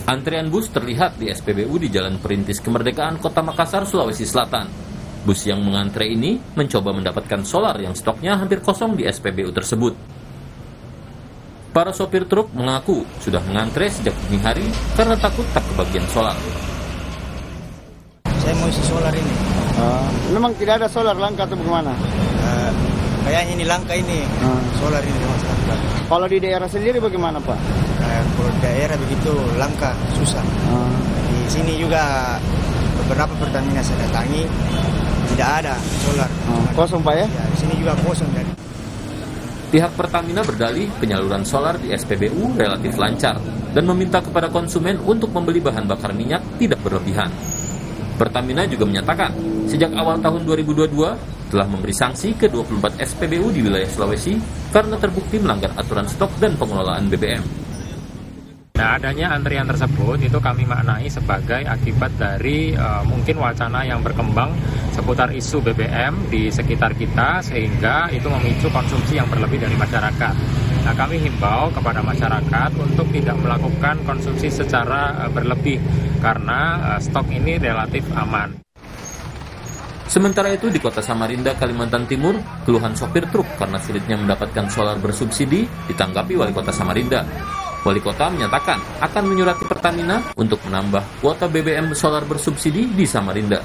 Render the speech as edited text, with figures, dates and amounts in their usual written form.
Antrean bus terlihat di SPBU di Jalan Perintis Kemerdekaan Kota Makassar, Sulawesi Selatan. Bus yang mengantre ini mencoba mendapatkan solar yang stoknya hampir kosong di SPBU tersebut. Para sopir truk mengaku sudah mengantre sejak dini hari karena takut tak kebagian solar. Saya mau isi solar ini. Memang tidak ada solar langka atau bagaimana? Kayaknya ini langka ini. Solar ini di masyarakat. Kalau di daerah sendiri bagaimana, Pak? Kalau di daerah begitu langka, susah. Di sini juga beberapa Pertamina saya datangi tidak ada solar. Kosong, Pak ya? Ya, di sini juga kosong kan. Pihak Pertamina berdalih penyaluran solar di SPBU relatif lancar dan meminta kepada konsumen untuk membeli bahan bakar minyak tidak berlebihan. Pertamina juga menyatakan sejak awal tahun 2022 telah memberi sanksi ke 24 SPBU di wilayah Sulawesi karena terbukti melanggar aturan stok dan pengelolaan BBM. Nah, adanya antrian tersebut itu kami maknai sebagai akibat dari mungkin wacana yang berkembang seputar isu BBM di sekitar kita sehingga itu memicu konsumsi yang berlebih dari masyarakat. Nah, kami himbau kepada masyarakat untuk tidak melakukan konsumsi secara berlebih karena stok ini relatif aman. Sementara itu di Kota Samarinda, Kalimantan Timur, keluhan sopir truk karena sulitnya mendapatkan solar bersubsidi ditanggapi Wali Kota Samarinda. Wali Kota menyatakan akan menyurati Pertamina untuk menambah kuota BBM solar bersubsidi di Samarinda.